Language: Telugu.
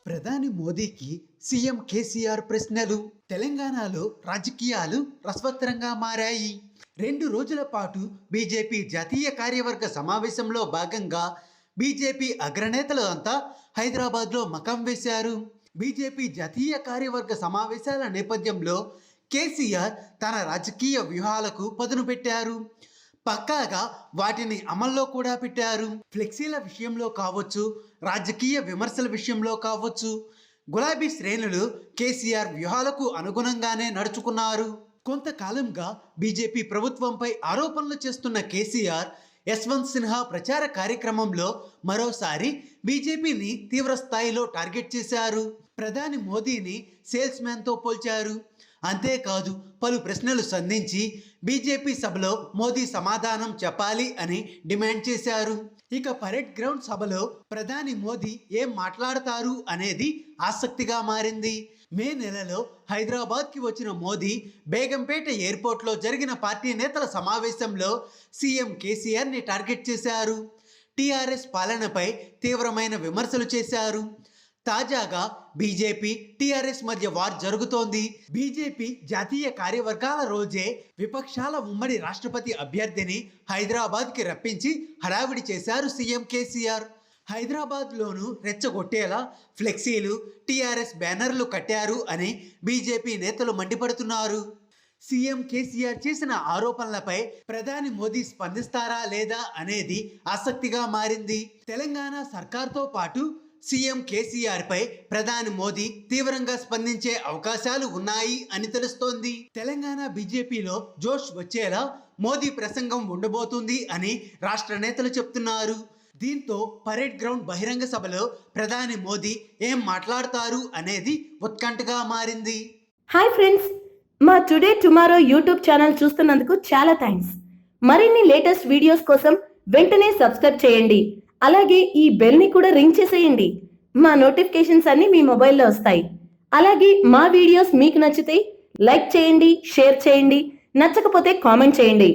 ప్రధాని మోదీకి సీఎం కేసీఆర్ ప్రశ్నలు. తెలంగాణలో రాజకీయాలు రసవత్తరంగా మారాయి. 2 రోజుల పాటు బీజేపీ జాతీయ కార్యవర్గ సమావేశంలో భాగంగా బీజేపీ అగ్రనేతలు అంతా హైదరాబాద్లో మకాం వేశారు. బీజేపీ జాతీయ కార్యవర్గ సమావేశాల నేపథ్యంలో కేసీఆర్ తన రాజకీయ వ్యూహాలకు పదును పెట్టారు. పక్కాగా వాటిని అమల్లో కూడా పెట్టారు. ఫ్లెక్సీల విషయంలో కావచ్చు, రాజకీయ విమర్శల విషయంలో కావచ్చు, గులాబీ శ్రేణులు కేసీఆర్ వ్యూహాలకు అనుగుణంగానే నడుచుకున్నారు. కొంతకాలంగా బీజేపీ ప్రభుత్వంపై ఆరోపణలు చేస్తున్న కేసీఆర్ యశ్వంత్ సిన్హా ప్రచార కార్యక్రమంలో మరోసారి బీజేపీని తీవ్ర స్థాయిలో టార్గెట్ చేశారు. ప్రధాని మోదీని సేల్స్ మ్యాన్తో పోల్చారు. అంతేకాదు పలు ప్రశ్నలు సంధించి బీజేపీ సభలో మోదీ సమాధానం చెప్పాలి అని డిమాండ్ చేశారు. ఇక పరేడ్ గ్రౌండ్ సభలో ప్రధాని మోదీ ఏం మాట్లాడతారు అనేది ఆసక్తిగా మారింది. మే నెలలో హైదరాబాద్కి వచ్చిన మోదీ బేగంపేట ఎయిర్పోర్ట్లో జరిగిన పార్టీ నేతల సమావేశంలో సీఎం కేసీఆర్ని టార్గెట్ చేశారు. టీఆర్ఎస్ పాలనపై తీవ్రమైన విమర్శలు చేశారు. తాజాగా బీజేపీ టీఆర్ఎస్ మధ్య వార్ జరుగుతోంది. బీజేపీ జాతీయ కార్యవర్గాల రోజే విపక్షాల ఉమ్మడి రాష్ట్రపతి అభ్యర్థిని హైదరాబాద్కి రప్పించి హడావిడి చేశారు సీఎం కేసీఆర్. హైదరాబాద్లోనూ రెచ్చగొట్టేలా ఫ్లెక్సీలు, టీఆర్ఎస్ బ్యానర్లు కట్టారు అని బీజేపీ నేతలు మండిపడుతున్నారు. సీఎం కేసీఆర్ చేసిన ఆరోపణలపై ప్రధాని మోదీ స్పందిస్తారా లేదా అనేది ఆసక్తిగా మారింది. తెలంగాణ సర్కార్తో పాటు సీఎం కేసీఆర్ పై ప్రధాని మోదీ తీవ్రంగా స్పందించే అవకాశాలు ఉన్నాయి అని తెలుస్తోంది. తెలంగాణ బీజేపీలో జోష్ వచ్చేలా మోదీ ప్రసంగం ఉండబోతుంది అని రాష్ట్ర నేతలు చెప్తున్నారు. దీంతో పరేడ్ గ్రౌండ్ బహిరంగ సభలో ప్రధాని మోదీ ఏం మాట్లాడతారు అనేది ఉత్కంఠగా మారింది. హాయ్ ఫ్రెండ్స్, మా టుడే టుమారో యూట్యూబ్ ఛానల్ చూస్తున్నందుకు చాలా థ్యాంక్స్. మరిన్ని లేటెస్ట్ వీడియోస్ కోసం వెంటనే సబ్స్క్రైబ్ చేయండి. అలాగే ఈ బెల్ ని కూడా రింగ్ చేసేయండి. మా నోటిఫికేషన్స్ అన్ని మీ మొబైల్లో వస్తాయి. అలాగే మా వీడియోస్ మీకు నచ్చితే లైక్ చేయండి, షేర్ చేయండి, నచ్చకపోతే కామెంట్ చేయండి.